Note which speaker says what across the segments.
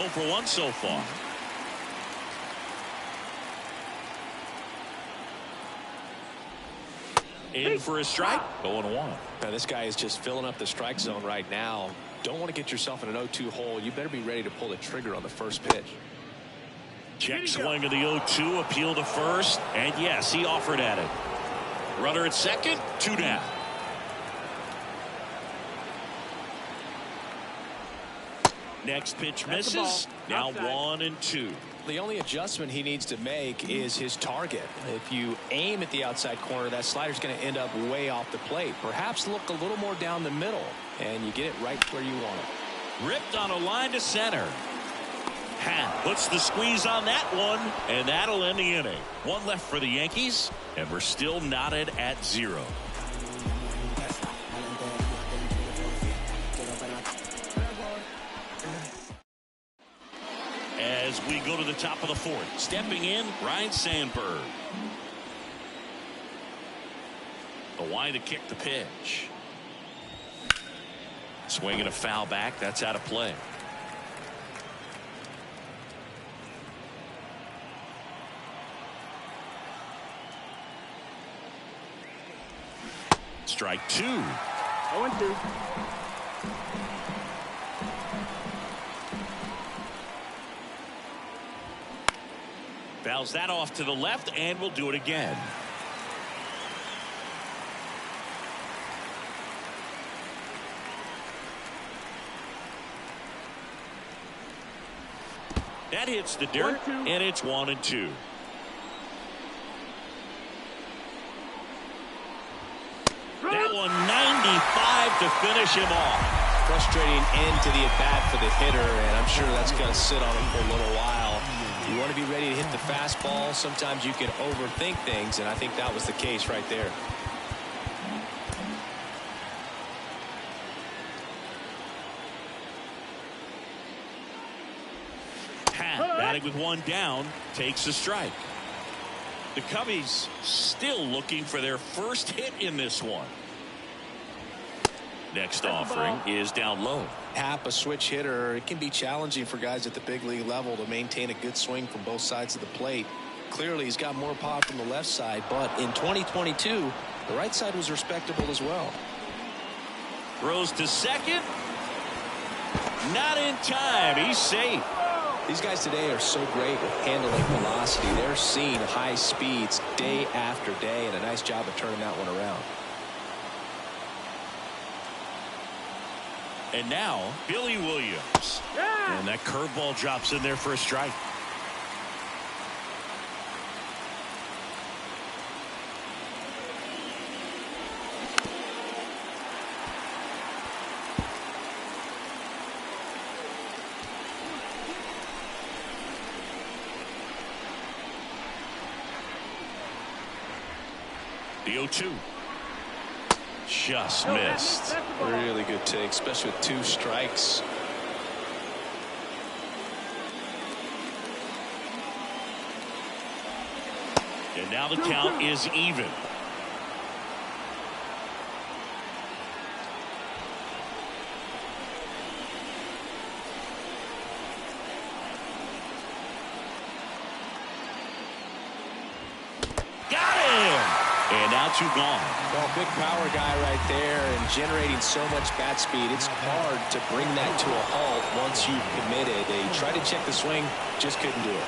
Speaker 1: 0 for 1 so far. In for a strike. 0-1.
Speaker 2: Now this guy is just filling up the strike zone right now. Don't want to get yourself in an 0-2 hole. You better be ready to pull the trigger on the first pitch.
Speaker 1: Check swing of the 0-2, appeal to first, and yes, he offered at it. Runner at second, 2 down. Next pitch misses. Now 1-2.
Speaker 2: The only adjustment he needs to make is his target. If you aim at the outside corner, that slider's going to end up way off the plate. Perhaps look a little more down the middle, and you get it right where you want it.
Speaker 1: Ripped on a line to center. Hat puts the squeeze on that one, and that'll end the inning. 1 left for the Yankees, and we're still knotted at 0. As we go to the top of the 4th, stepping in, Ryne Sandberg. The line to kick the pitch. Swinging a foul back, that's out of play. Strike 2.
Speaker 3: 0-2.
Speaker 1: Fouls that off to the left, and we'll do it again. That hits the dirt, and it's 1-2. That one 95 to finish him off.
Speaker 2: Frustrating end to the at-bat for the hitter, and I'm sure that's going to sit on him for a little while. You want to be ready to hit the fastball. Sometimes you can overthink things, and I think that was the case right there.
Speaker 1: Hat batting with 1 down, takes a strike. The Cubbies still looking for their first hit in this one. Next offering is down low.
Speaker 2: Hap, a switch hitter, it can be challenging for guys at the big league level to maintain a good swing from both sides of the plate. Clearly he's got more pop from the left side, but in 2022 the right side was respectable as well.
Speaker 1: Throws to second. Not in time. He's safe.
Speaker 2: These guys today are so great with handling velocity. They're seeing high speeds day after day, and a nice job of turning that one around.
Speaker 1: And now Billy Williams. And that curveball drops in there for a strike. The 0-2. Just missed.
Speaker 2: Really good take, especially with 2 strikes.
Speaker 1: And now the count is even. And now 2 gone.
Speaker 2: Well, big power guy right there and generating so much bat speed. It's hard to bring that to a halt once you've committed. They tried to check the swing, just couldn't do it.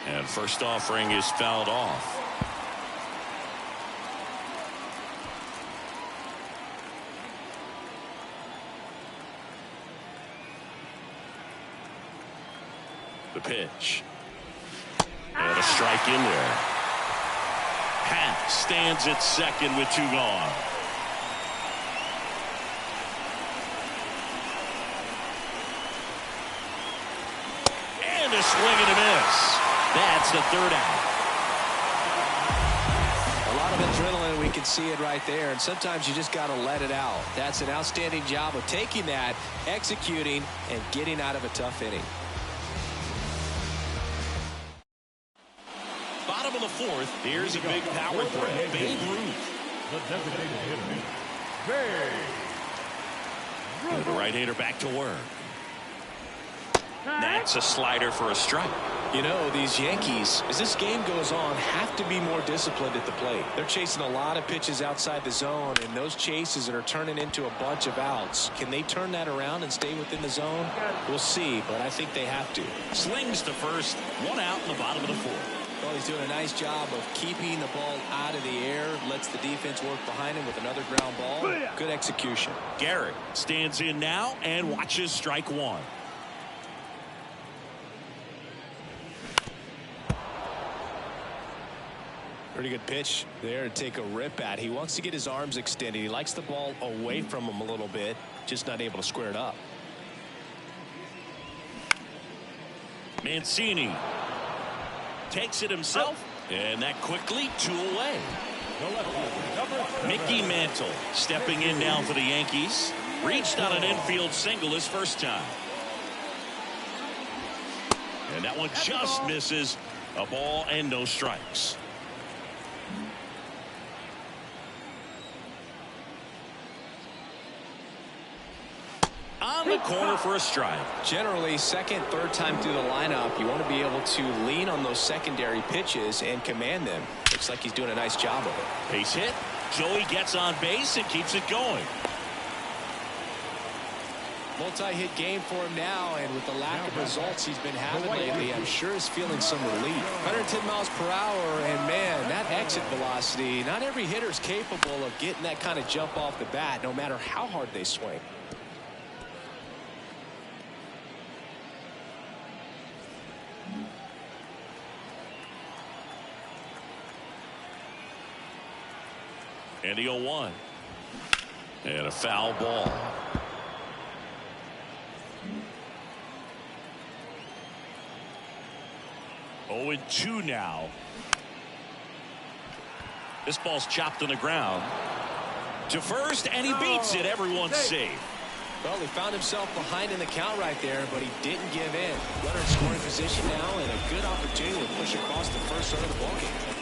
Speaker 1: And first offering is fouled off. The pitch. And a strike in there. Pat stands at second with 2 gone. And a swing and a miss. That's the 3rd out.
Speaker 2: A lot of adrenaline, we can see it right there, and sometimes you just got to let it out. That's an outstanding job of taking that, executing, and getting out of a tough inning.
Speaker 1: Bottom of the fourth. Here's a big power threat. Babe Ruth.
Speaker 3: The designated hitter,
Speaker 1: The right-hander back to work. That's a slider for a strike.
Speaker 2: You know, these Yankees, as this game goes on, have to be more disciplined at the plate. They're chasing a lot of pitches outside the zone, and those chases are turning into a bunch of outs. Can they turn that around and stay within the zone? We'll see, but I think they have to.
Speaker 1: Slings to first. One out in the bottom of the fourth.
Speaker 2: Well, he's doing a nice job of keeping the ball out of the air, lets the defense work behind him with another ground ball. Good execution.
Speaker 1: Garrett stands in now and watches strike one.
Speaker 2: Pretty good pitch there to take a rip at. He wants to get his arms extended. He likes the ball away from him a little bit, just not able to square it up.
Speaker 1: Mancini takes it himself, and that quickly 2 away. Mickey Mantle stepping in now for the Yankees. Reached on an infield single his first time. And that one just misses. A ball and no strikes. On the corner for a strike.
Speaker 2: Generally, second, third time through the lineup, you want to be able to lean on those secondary pitches and command them. Looks like he's doing a nice job of it.
Speaker 1: Base hit. Joey gets on base and keeps it going.
Speaker 2: Multi-hit game for him now, and with the lack of results he's been having lately, I'm sure he's feeling some relief. 110 miles per hour, and man, that exit velocity, not every hitter's capable of getting that kind of jump off the bat, no matter how hard they swing.
Speaker 1: And the 0-1. And a foul ball. Oh, 2 now. This ball's chopped on the ground. To first, and he beats it. Everyone's safe.
Speaker 2: Well, he found himself behind in the count right there, but he didn't give in. Runner in scoring position now, and a good opportunity to push across the first third of the ballgame.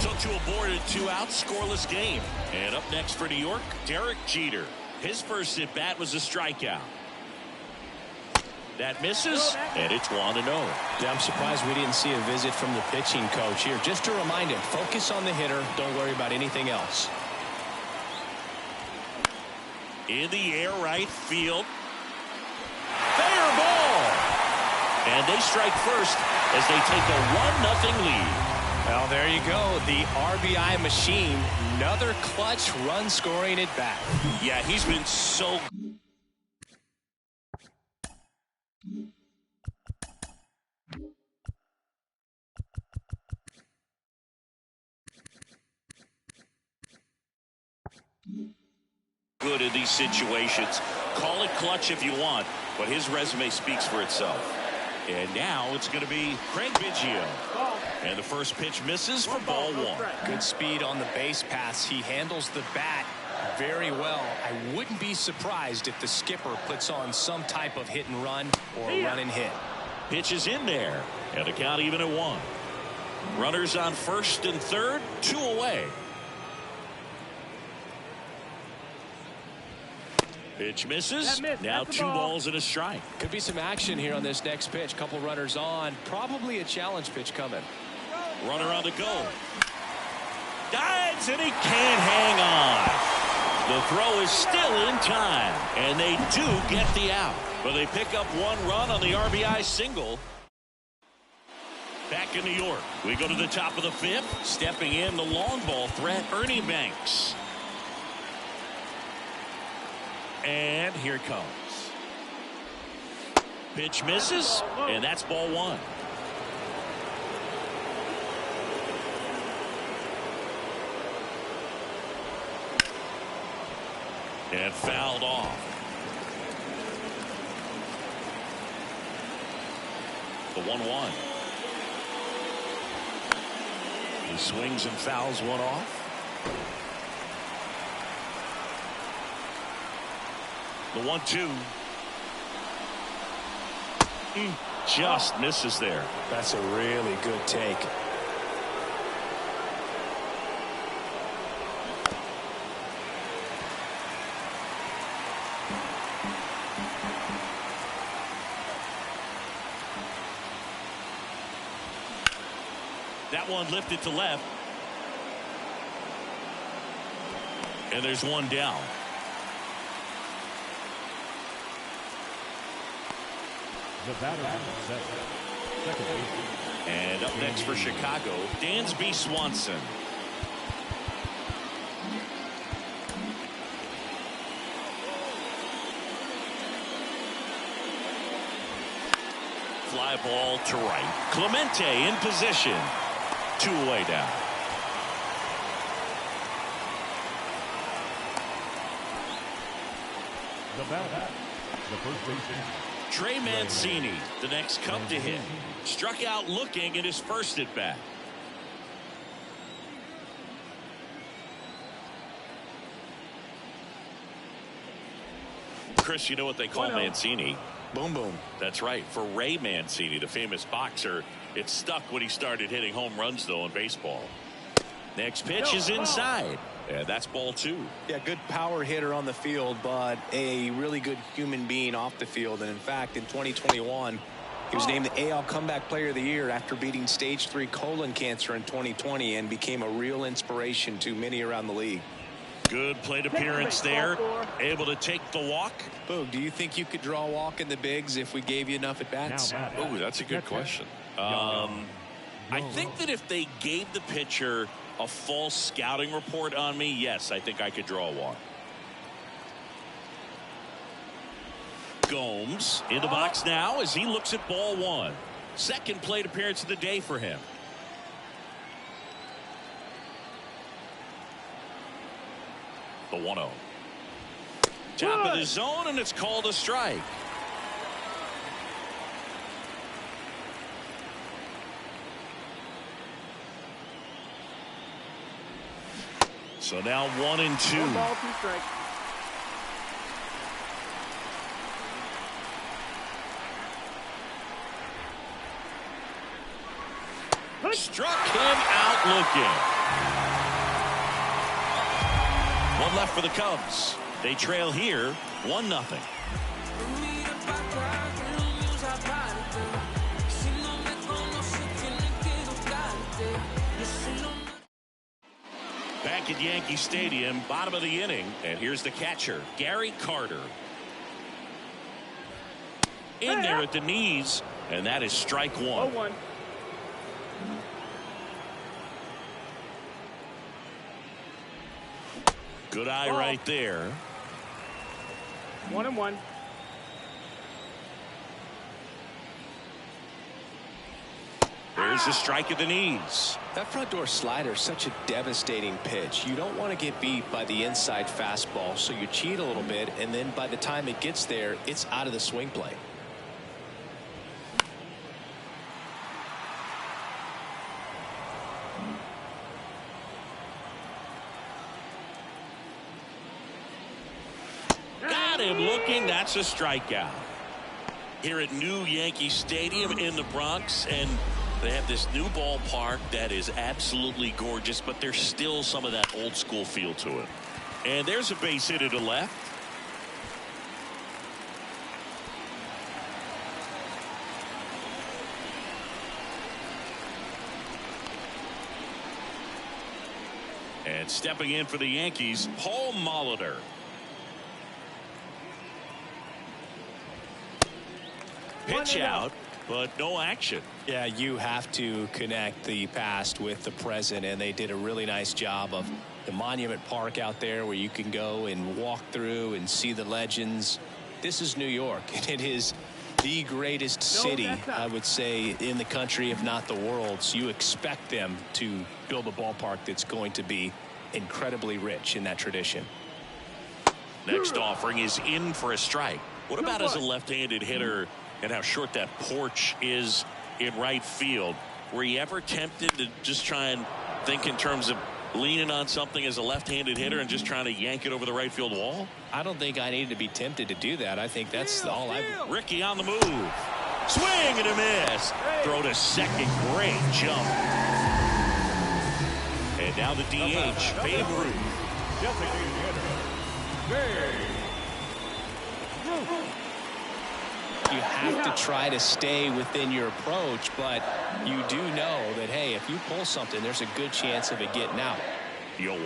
Speaker 1: Took to a board at 2 outs, scoreless game. And up next for New York, Derek Jeter. His first at bat was a strikeout. That misses, and it's 1-0.
Speaker 2: Yeah, I'm surprised we didn't see a visit from the pitching coach here. Just to remind him, focus on the hitter. Don't worry about anything else.
Speaker 1: In the air, right field. Fair ball. And they strike first as they take a 1-0 lead.
Speaker 2: Well, there you go. The RBI machine. Another clutch run scoring at bat.
Speaker 1: Yeah, he's been so good in these situations. Call it clutch if you want, but his resume speaks for itself. And now it's going to be Craig Biggio. And the first pitch misses for ball 1.
Speaker 2: Good speed on the base paths. He handles the bat very well. I wouldn't be surprised if the skipper puts on some type of hit and run or a run and hit.
Speaker 1: Pitch is in there, and the count even at 1. Runners on first and third, 2 away. Pitch misses. Now 2 balls and a strike.
Speaker 2: Could be some action here on this next pitch. Couple runners on. Probably a challenge pitch coming.
Speaker 1: Runner on the go. Dives, and he can't hang on. The throw is still in time, and they do get the out. But they pick up 1 run on the RBI single. Back in New York, we go to the top of the 5th. Stepping in the long ball threat, Ernie Banks. And here it comes. Pitch misses, and that's ball 1. And fouled off. The 1-1. He swings and fouls one off. The 1-2. Just misses there.
Speaker 2: That's a really good take.
Speaker 1: That one lifted to left. And there's one down.
Speaker 3: The batter is set. Second base.
Speaker 1: And up next for Chicago, Dansby Swanson. Fly ball to right. Clemente in position. 2 away down.
Speaker 3: The batter, the first baseman.
Speaker 1: Trey Mancini, the next Cub to hit. Struck out looking at his first at bat. Chris, you know what they call Mancini?
Speaker 2: Boom, boom.
Speaker 1: That's right. For Ray Mancini, the famous boxer, it stuck when he started hitting home runs, though, in baseball. Next pitch is inside. And that's ball 2.
Speaker 2: Yeah, good power hitter on the field, but a really good human being off the field. And in fact, in 2021, he was named the AL Comeback Player of the Year after beating stage 3 colon cancer in 2020 and became a real inspiration to many around the league.
Speaker 1: Good plate appearance there. Able to take the walk.
Speaker 2: Boog, do you think you could draw a walk in the bigs if we gave you enough at bats?
Speaker 1: Oh, that's a good question. I think that if they gave the pitcher a false scouting report on me, yes, I think I could draw a walk. Gomes in the box now as he looks at ball 1. Second plate appearance of the day for him. The 1-0. Top of the zone, and it's called a strike. So now 1-2.
Speaker 4: 1 ball, 2 strikes.
Speaker 1: Struck him out looking. 1 left for the Cubs. They trail here 1-0. Back at Yankee Stadium, bottom of the inning, and here's the catcher, Gary Carter. In there at the knees, and that is strike 1.
Speaker 4: 0-1.
Speaker 1: Good eye right there.
Speaker 4: 1-1.
Speaker 1: There's the strike at the knees.
Speaker 2: That front door slider is such a devastating pitch. You don't want to get beat by the inside fastball, so you cheat a little bit, and then by the time it gets there, it's out of the swing plane.
Speaker 1: Got him looking. That's a strikeout. Here at New Yankee Stadium in the Bronx, and they have this new ballpark that is absolutely gorgeous, but there's still some of that old school feel to it. And there's a base hit to the left. And stepping in for the Yankees, Paul Molitor. Pitch out, but no action.
Speaker 2: Yeah, you have to connect the past with the present, and they did a really nice job of the Monument Park out there where you can go and walk through and see the legends. This is New York, and it is the greatest city, I would say, in the country, if not the world. So you expect them to build a ballpark that's going to be incredibly rich in that tradition.
Speaker 1: Next offering is in for a strike. What about as a left-handed hitter and how short that porch is in right field? Were you ever tempted to just try and think in terms of leaning on something as a left-handed hitter and just trying to yank it over the right field wall?
Speaker 2: I don't think I need to be tempted to do that. I think that's all I...
Speaker 1: Ricky on the move. Swing and a miss. Throw to second. Great jump. And now the DH, Babe Ruth.
Speaker 2: You have to try to stay within your approach, but you do know that, hey, if you pull something, there's a good chance of it getting out.
Speaker 1: 0-1.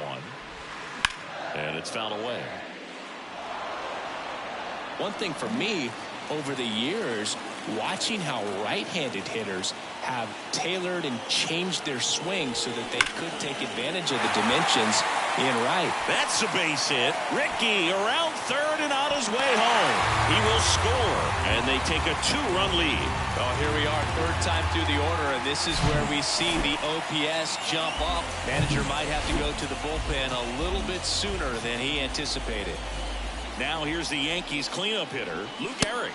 Speaker 1: And it's fouled away.
Speaker 2: One thing for me, over the years, watching how right-handed hitters have tailored and changed their swing so that they could take advantage of the dimensions in right.
Speaker 1: That's a base hit. Ricky around third and on his way home. He will score, and they take a 2-run lead.
Speaker 2: Well, here we are, third time through the order, and this is where we see the OPS jump up. Manager might have to go to the bullpen a little bit sooner than he anticipated.
Speaker 1: Now here's the Yankees cleanup hitter, Luke Gehrig.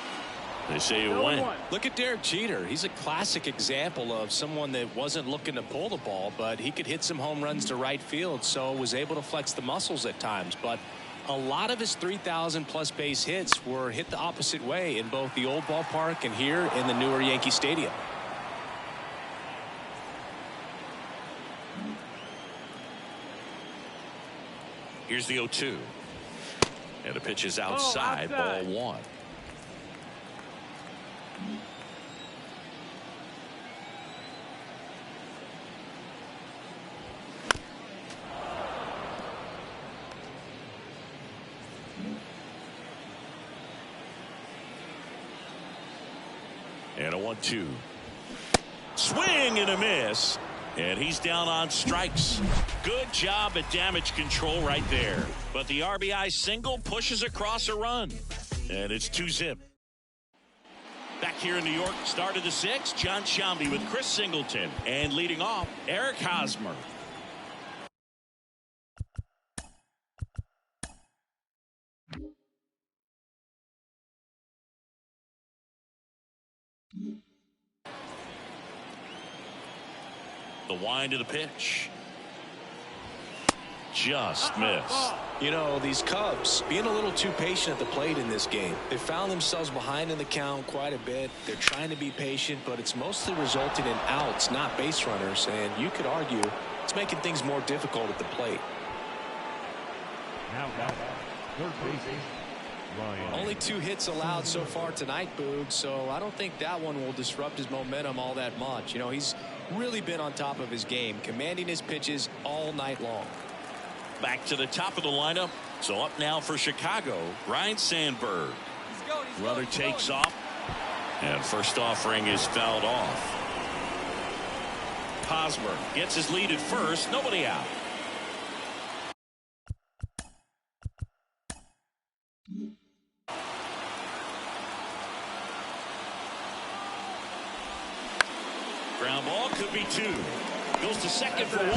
Speaker 1: They say you win.
Speaker 2: Look at Derek Jeter. He's a classic example of someone that wasn't looking to pull the ball, but he could hit some home runs to right field, so was able to flex the muscles at times. But a lot of his 3,000-plus base hits were hit the opposite way in both the old ballpark and here in the newer Yankee Stadium.
Speaker 1: Here's the 0-2. And the pitch is outside, ball 1. And a 1-2. Swing and a miss. And he's down on strikes. Good job at damage control right there. But the RBI single pushes across a run. And it's 2-zip. Back here in New York, start of the 6th, John Sciambi with Chris Singleton. And leading off, Eric Hosmer. The wind of the pitch. Just missed.
Speaker 2: You know, these Cubs being a little too patient at the plate in this game. They found themselves behind in the count quite a bit. They're trying to be patient, but it's mostly resulting in outs, not base runners. And you could argue it's making things more difficult at the plate.
Speaker 3: Now, third base.
Speaker 2: Only 2 hits allowed so far tonight, Boog, so I don't think that one will disrupt his momentum all that much. You know, he's really been on top of his game, commanding his pitches all night long.
Speaker 1: Back to the top of the lineup. So up now for Chicago, Ryne Sandberg. Runner takes off. And first offering is fouled off. Hosmer gets his lead at first. Nobody out. Ground ball could be 2. Goes to second for 1.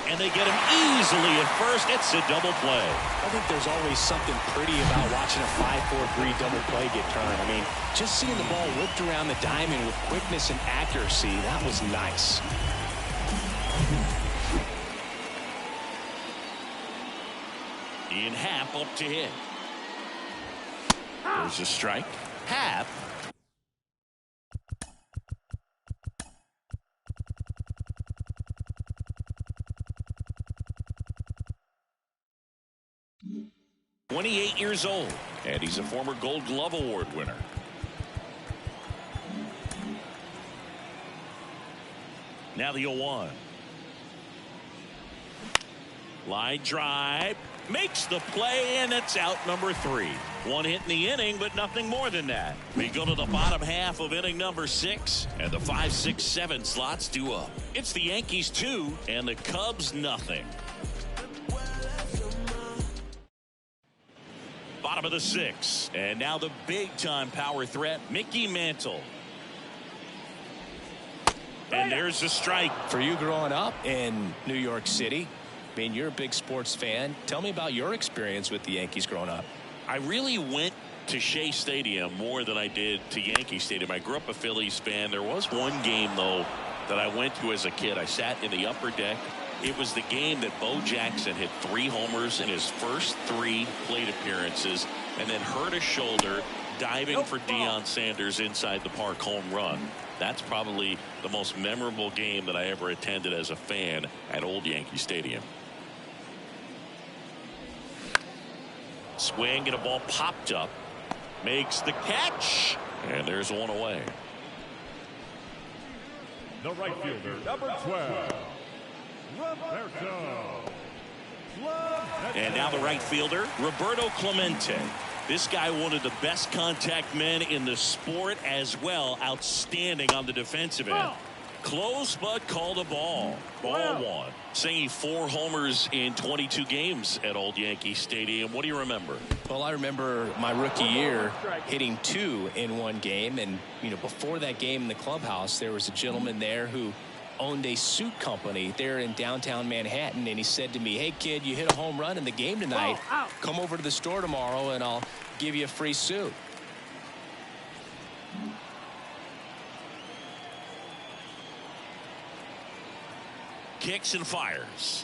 Speaker 1: And they get him easily at first. It's a double play.
Speaker 2: I think there's always something pretty about watching a 5-4-3 double play get turned. I mean, just seeing the ball whipped around the diamond with quickness and accuracy, that was nice.
Speaker 1: Ian Happ up to hit. There's a strike. Happ. (28 years old), and he's a former Gold Glove Award winner. Now the 0-1. Line drive. Makes the play, and it's out number 3. 1 hit in the inning, but nothing more than that. We go to the bottom half of inning number 6, and the 5, 6, 7 slots due up. It's the Yankees 2, and the Cubs nothing. Bottom of the 6th, and now the big-time power threat, Mickey Mantle. And there's a strike.
Speaker 2: For you growing up in New York City, I mean, you're a big sports fan. Tell me about your experience with the Yankees growing up.
Speaker 1: I really went to Shea Stadium more than I did to Yankee Stadium. I grew up a Phillies fan. There was one game, though, that I went to as a kid. I sat in the upper deck It was the game that Bo Jackson hit 3 homers in his first 3 plate appearances and then hurt his shoulder diving for Deion Sanders' inside the park home run. That's probably the most memorable game that I ever attended as a fan at Old Yankee Stadium. Swing and a ball popped up. Makes the catch. And there's one away.
Speaker 3: The right fielder, number 12, Roberto.
Speaker 1: And now the right fielder, Roberto Clemente. This guy, one of the best contact men in the sport as well. Outstanding on the defensive end. Close, but called a ball. Ball 1. Saying 4 homers in 22 games at Old Yankee Stadium. What do you remember?
Speaker 2: Well, I remember my rookie year hitting 2 in one game. And, you know, before that game in the clubhouse, there was a gentleman there who owned a suit company there in downtown Manhattan, and he said to me, "Hey kid, you hit a home run in the game tonight. Come over to the store tomorrow and I'll give you a free suit."
Speaker 1: Kicks and fires.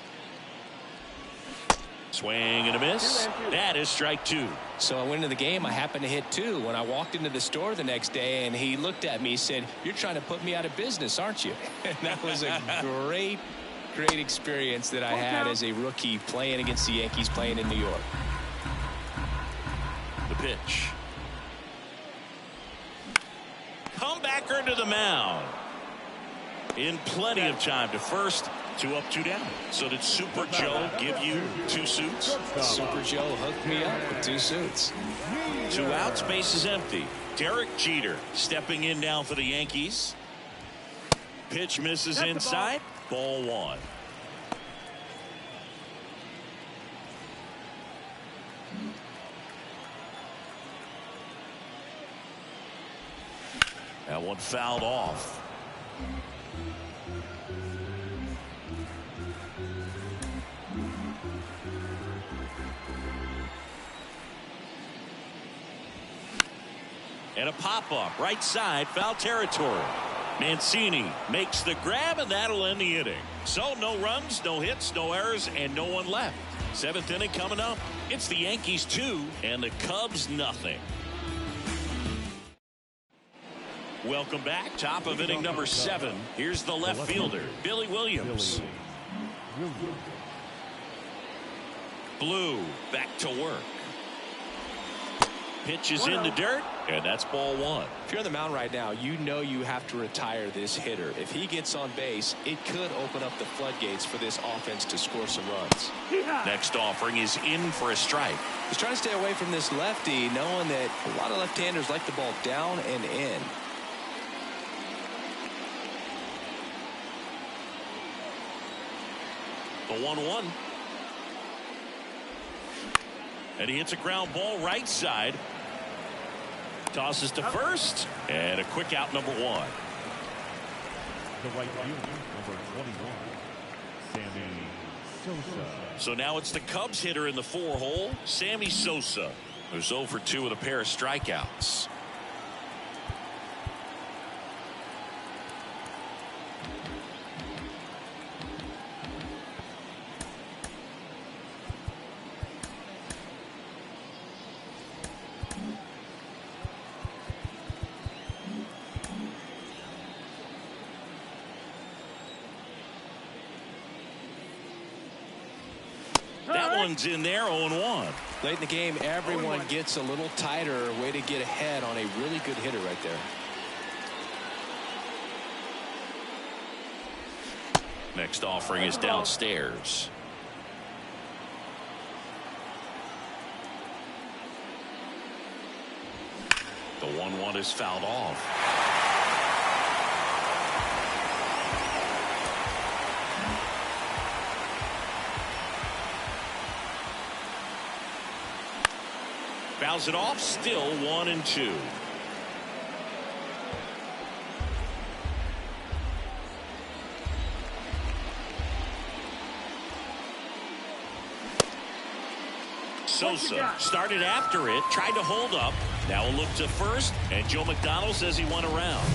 Speaker 1: Swing and a miss. That is strike 2.
Speaker 2: So I went into the game. I happened to hit 2. When I walked into the store the next day, and he looked at me, he said, "You're trying to put me out of business, aren't you?" And that was a great experience that I had as a rookie playing against the Yankees, playing in New York.
Speaker 1: The pitch. Comebacker to the mound. In plenty of time to first. 2 up, 2 down. So did Super Joe give you 2 suits?
Speaker 2: Super Joe hooked me up with 2 suits.
Speaker 1: 2 outs, base is empty. Derek Jeter stepping in now for the Yankees. Pitch misses inside. Ball 1. That one fouled off. And a pop-up right side, foul territory. Mancini makes the grab, and that'll end the inning. So no runs, no hits, no errors, and no one left. 7th inning coming up. It's the Yankees 2 and the Cubs nothing. Welcome back. Top of inning number 7. Here's the left fielder, Billy Williams. Blue back to work. Pitch is in the dirt, and that's ball 1.
Speaker 2: If you're on the mound right now, you know you have to retire this hitter. If he gets on base, it could open up the floodgates for this offense to score some runs.
Speaker 1: Next offering is in for a strike.
Speaker 2: He's trying to stay away from this lefty, knowing that a lot of left-handers like the ball down and in.
Speaker 1: The 1-1. And he hits a ground ball right side. Tosses to first. And a quick out, number 1.
Speaker 3: The right fielder, number 21, Sammy Sosa.
Speaker 1: So now it's the Cubs hitter in the 4-hole, Sammy Sosa, who's 0 for 2 with a pair of strikeouts. That one's in there, 0-1.
Speaker 2: Late in the game, everyone gets a little tighter. Way to get ahead on a really good hitter right there.
Speaker 1: Next offering is downstairs. The 1-1 is fouled off. Fouls it off, still 1-2. Sosa started after it, tried to hold up. Now a look to first, and Joe McDonald says he went around.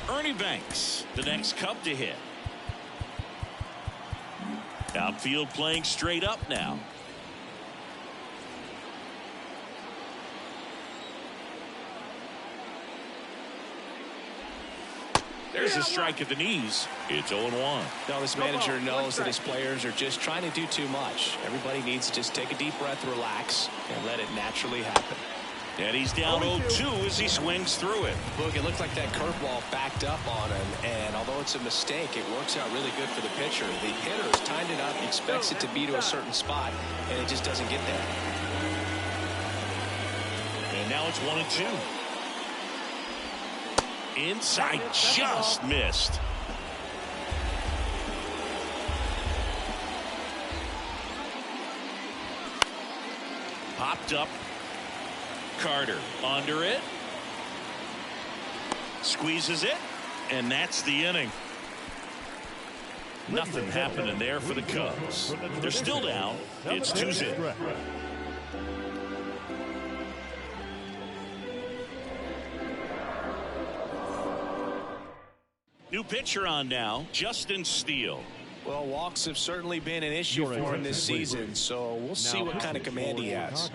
Speaker 1: Ernie Banks, the next Cub to hit. Outfield playing straight up now. There's a strike at the knees. It's 0-1.
Speaker 2: Now this manager knows that his players are just trying to do too much. Everybody needs to just take a deep breath, relax, and let it naturally happen.
Speaker 1: And he's down 0-2 as he swings through it.
Speaker 2: Look, it looked like that curveball backed up on him, and although it's a mistake, it works out really good for the pitcher. The hitter has timed it up, expects it to be to a certain spot, and it just doesn't get there.
Speaker 1: And now it's 1-2. Inside, just missed. Popped up. Carter under it. Squeezes it. And that's the inning. Nothing happening there for the Cubs. They're still down. It's 2-0. New pitcher on now, Justin Steele.
Speaker 2: Well, walks have certainly been an issue for him this season, so we'll see what kind of command he has.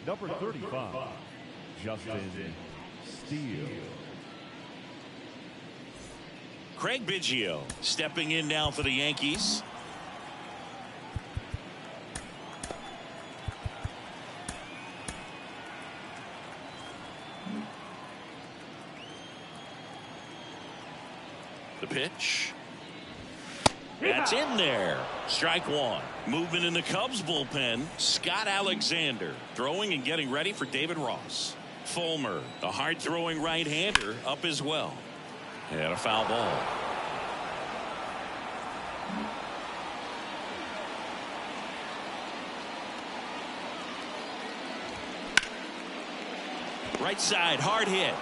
Speaker 3: Number 35, Justin Steele.
Speaker 1: Craig Biggio stepping in now for the Yankees. The pitch. That's in there. Strike one. Movement in the Cubs bullpen. Scott Alexander throwing and getting ready for David Ross. Fulmer, a hard-throwing right-hander, up as well. And a foul ball. Right side, hard hit.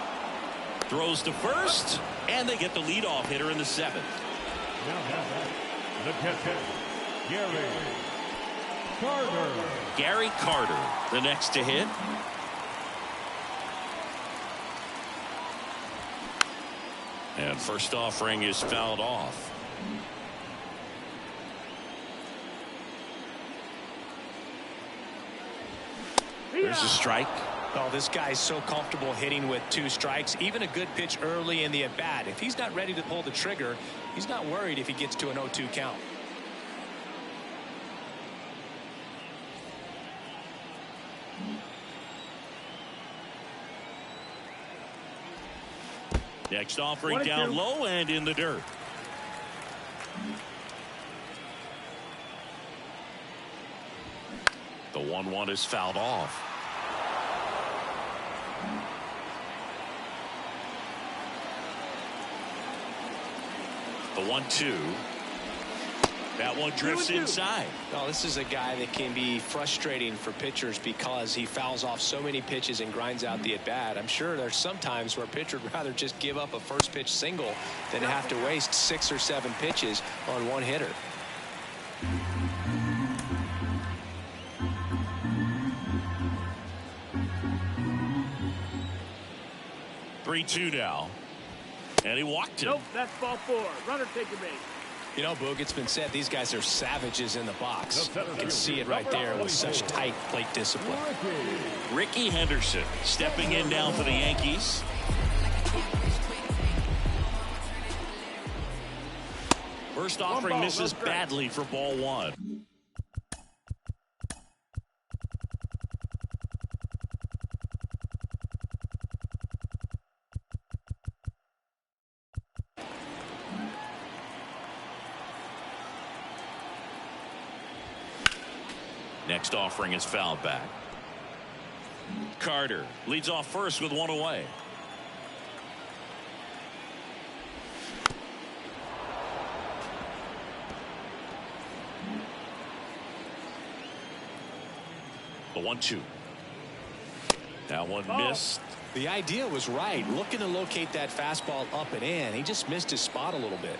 Speaker 1: Throws to first, and they get the leadoff hitter in the seventh.
Speaker 3: The catcher, Gary Carter.
Speaker 1: Gary Carter, the next to hit. And first offering is fouled off. There's a strike.
Speaker 2: Oh, this guy's so comfortable hitting with 2 strikes. Even a good pitch early in the at-bat. If he's not ready to pull the trigger, he's not worried if he gets to an 0-2 count.
Speaker 1: Next offering down low and in the dirt. The 1-1 is fouled off. The 1-2. That one drifts inside.
Speaker 2: Oh, this is a guy that can be frustrating for pitchers because he fouls off so many pitches and grinds out the at-bat. I'm sure there's some times where a pitcher would rather just give up a first pitch single than have to waste 6 or 7 pitches on one hitter.
Speaker 1: Three-two now. And he walked him.
Speaker 4: Nope, that's ball 4. Runner take a base.
Speaker 2: You know, Boog, it's been said these guys are savages in the box. You can see it right there with such tight plate discipline.
Speaker 1: Ricky Henderson stepping in now for the Yankees. First offering misses badly for ball 1. Next offering is fouled back. Carter leads off first with 1 away. The 1-2. That one missed.
Speaker 2: The idea was right. Looking to locate that fastball up and in. He just missed his spot a little bit.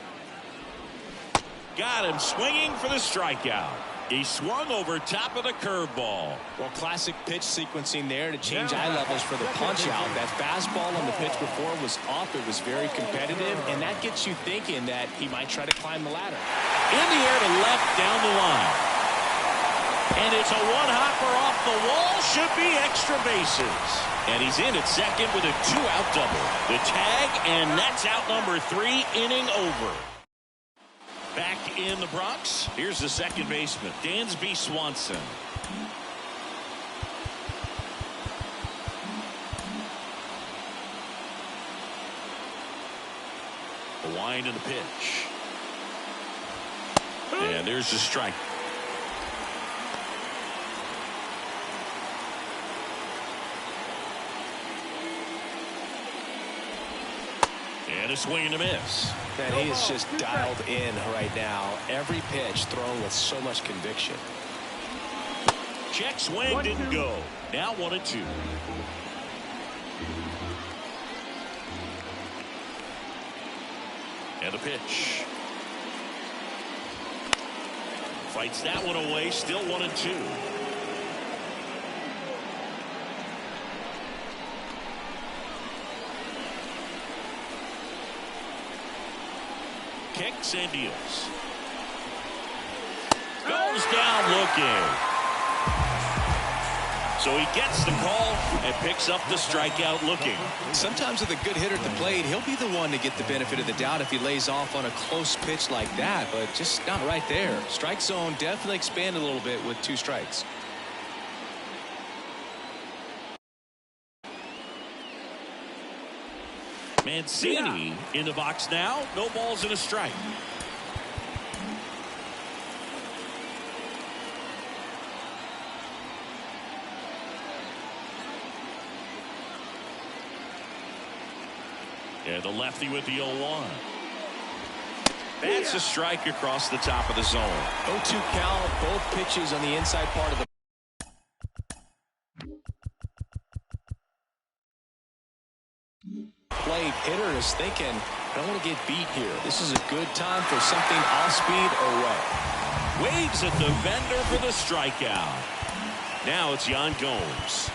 Speaker 1: Got him swinging for the strikeout. He swung over top of the curveball.
Speaker 2: Well, classic pitch sequencing there to change eye levels for the punch out. That fastball on the pitch before was up. It was very competitive, and that gets you thinking that he might try to climb the ladder.
Speaker 1: In the air to left down the line. And it's a one-hopper off the wall. Should be extra bases. And he's in at second with a 2-out double. The tag, and that's out number 3, inning over. Back in the Bronx, here's the second baseman, Dansby Swanson. The wind and the pitch. And there's the strike. And a swing and a miss.
Speaker 2: Man, he is just dialed in right now. Every pitch thrown with so much conviction.
Speaker 1: Check swing, didn't go. Now 1-2. And the pitch. Fights that one away. Still 1-2. Kicks and deals. Goes down looking. So he gets the call and picks up the strikeout looking.
Speaker 2: Sometimes with a good hitter at the plate, he'll be the one to get the benefit of the doubt if he lays off on a close pitch like that, but just not right there. Strike zone definitely expanded a little bit with 2 strikes.
Speaker 1: Mancini in the box now. No balls and a strike. Yeah, the lefty with the 0-1. That's a strike across the top of the zone.
Speaker 2: 0-2 count, both pitches on the inside part of the plate. Hitter is thinking, I don't want to get beat here. This is a good time for something off speed or away.
Speaker 1: Waves at the bender for the strikeout. Now it's Yan Gomes.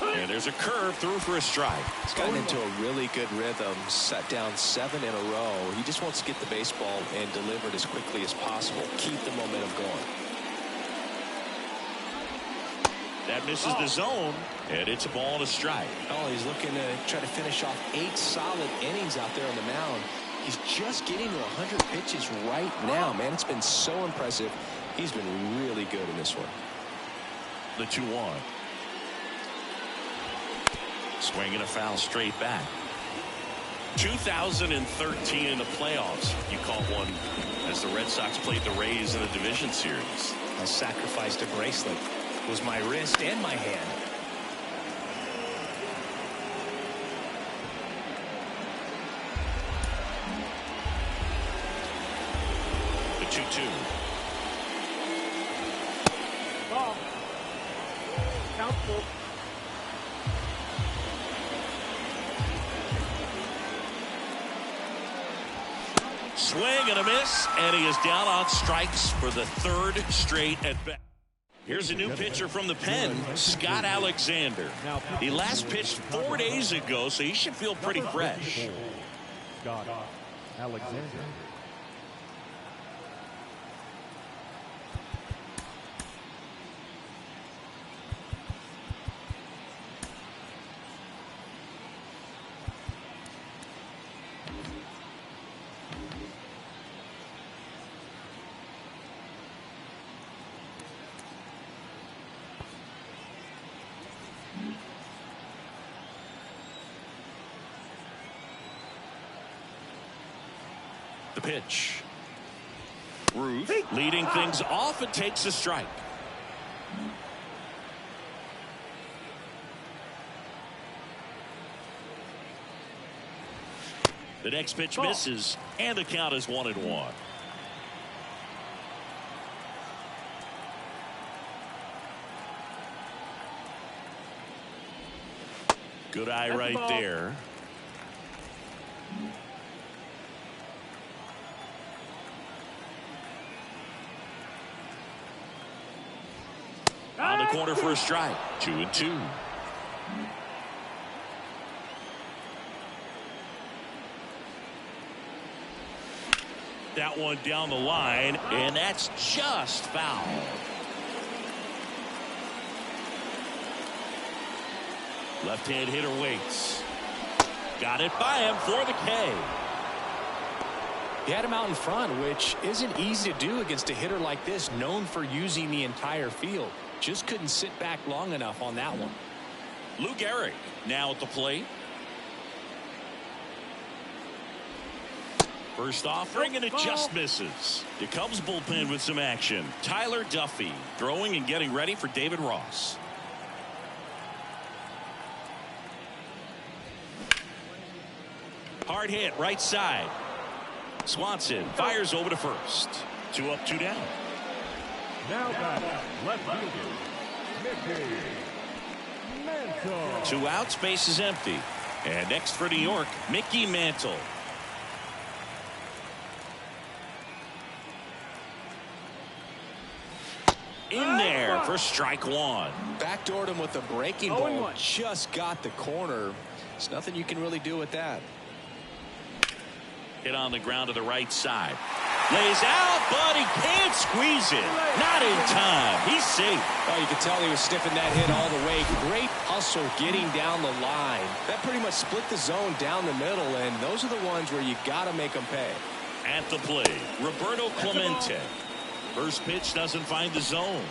Speaker 1: And there's a curve through for a strike.
Speaker 2: He's gotten into a really good rhythm, set down 7 in a row. He just wants to get the baseball and deliver it as quickly as possible. Keep the momentum going.
Speaker 1: That misses the zone, and it's a ball and a strike.
Speaker 2: Oh, he's looking to try to finish off 8 solid innings out there on the mound. He's just getting to 100 pitches right now, man. It's been so impressive. He's been really good in this one.
Speaker 1: The 2-1. Swinging a foul straight back. 2013 in the playoffs. You caught one as the Red Sox played the Rays in a division series.
Speaker 2: I sacrificed a bracelet. It was my wrist and my hand.
Speaker 1: The 2-2.
Speaker 4: Ball. Count full.
Speaker 1: Swing and a miss, and he is down on strikes for the 3rd straight at bat. Here's a new pitcher from the pen, Scott Alexander. He last pitched 4 days ago, so he should feel pretty fresh.
Speaker 3: Scott Alexander.
Speaker 1: The pitch. Ruth leading things off and takes a strike. The next pitch misses, and the count is 1-1. Good eye right there. On the corner for a strike. 2-2. That one down the line, and that's just foul. Left-hand hitter waits. Got it by him for the K.
Speaker 2: He had him out in front, which isn't easy to do against a hitter like this, known for using the entire field. Just couldn't sit back long enough on that one.
Speaker 1: Lou Gehrig now at the plate. First offering, and it just misses. The Cubs bullpen with some action. Tyler Duffy throwing and getting ready for David Ross. Hard hit right side. Swanson fires over to first. 2 up, 2 down.
Speaker 3: Now back, left fielder, Mickey Mantle.
Speaker 1: 2 outs, base is empty. And next for New York, Mickey Mantle. In there for strike 1.
Speaker 2: Backdoored him with a breaking ball. Just got the corner. There's nothing you can really do with that.
Speaker 1: Hit on the ground to the right side. Lays out, but he can't squeeze it. Not in time. He's safe.
Speaker 2: Oh, you could tell he was sniffing that hit all the way. Great hustle getting down the line. That pretty much split the zone down the middle, and those are the ones where you got to make them pay.
Speaker 1: At the plate, Roberto Clemente. First pitch doesn't find the zone.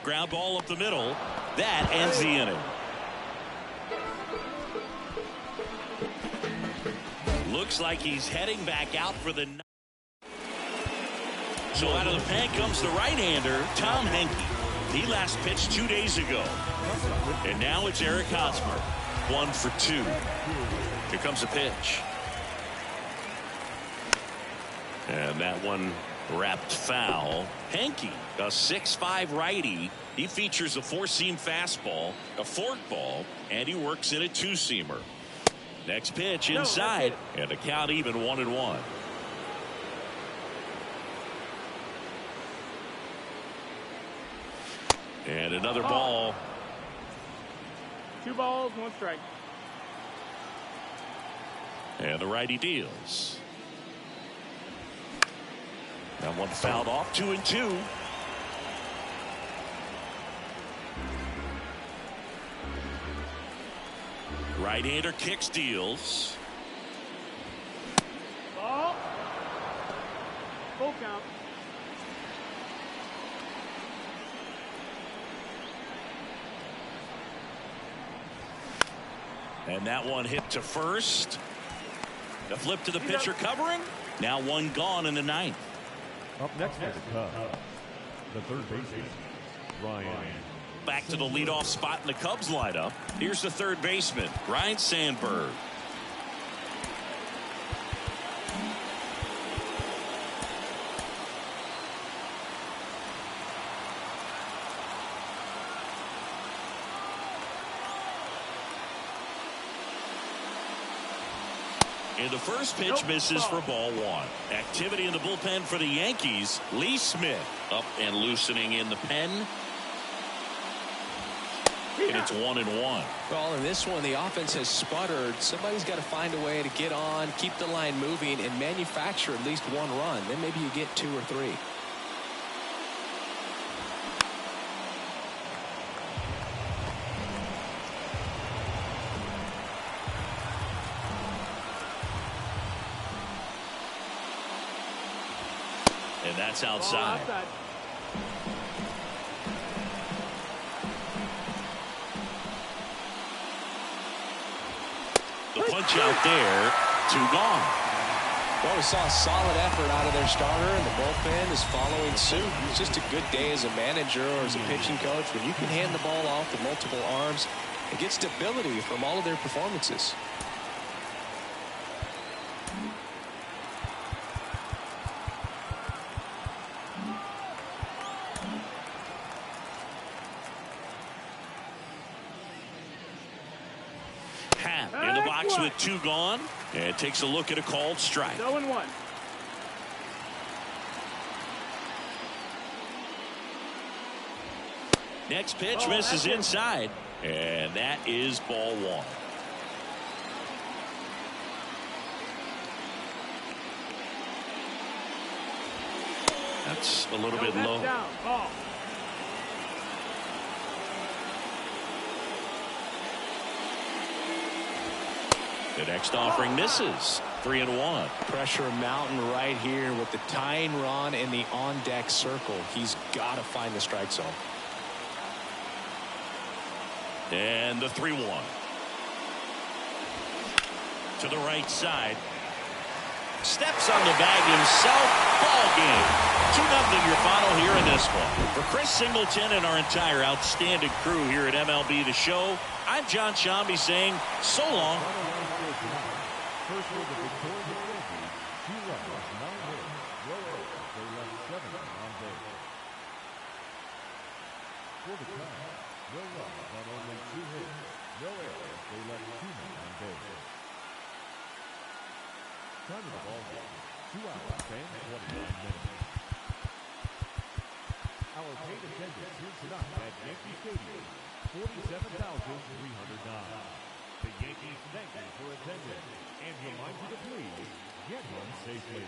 Speaker 1: Ground ball up the middle. That ends the inning. Looks like he's heading back out for the night. So out of the pen comes the right-hander, Tom Henke. He last pitched 2 days ago. And now it's Eric Hosmer. 1 for 2. Here comes the pitch. And that one wrapped foul. Henke, a 6'5" righty. He features a 4-seam fastball, a forkball, and he works in a 2-seamer. Next pitch inside, and the count even 1-1. And another ball.
Speaker 4: 2 balls, 1 strike.
Speaker 1: And the righty deals. That one fouled off. 2-2. Right-hander kicks, deals.
Speaker 4: Ball. Full count.
Speaker 1: And that one hit to first. The flip to the pitcher covering. Now one gone in the 9th.
Speaker 3: Up next for the Cubs, the third baseman, Ryan.
Speaker 1: Back to the leadoff spot in the Cubs lineup. Here's the third baseman, Ryan Sandberg. And the first pitch misses for ball 1. Activity in the bullpen for the Yankees. Lee Smith up and loosening in the pen. And it's 1-1.
Speaker 2: Well, in this one, the offense has sputtered. Somebody's got to find a way to get on, keep the line moving, and manufacture at least 1 run. Then maybe you get 2 or 3.
Speaker 1: And that's outside. The punch out there, 2 gone.
Speaker 2: Well, we saw a solid effort out of their starter, and the bullpen is following suit. It's just a good day as a manager or as a pitching coach when you can hand the ball off to multiple arms and get stability from all of their performances.
Speaker 1: with 2 gone and takes a look at a called strike.
Speaker 4: 0-1.
Speaker 1: Next pitch misses inside, and that is ball 1. That's a little bit low.
Speaker 4: Down. Ball.
Speaker 1: The next offering misses. 3-1.
Speaker 2: Pressure mountain right here with the tying run in the on-deck circle. He's got to find the strike zone.
Speaker 1: And the 3-1. To the right side. Steps on the bag himself. Ball game. 2-0 your final here in this one. For Chris Singleton and our entire outstanding crew here at MLB The Show, I'm John Shambi saying so long.
Speaker 3: First for the victorious Yankees, 2 runs, 9 hits, no errors. They left 7 on base. For the Cubs, no runs on only 2 hits, no errors. They left 2 men on base. Time of the ball game, 2 hours and 29 minutes. Our paid attendance here tonight at Yankee Stadium, 47,309. The Yankees thank you for attending and remind you to please get home safely.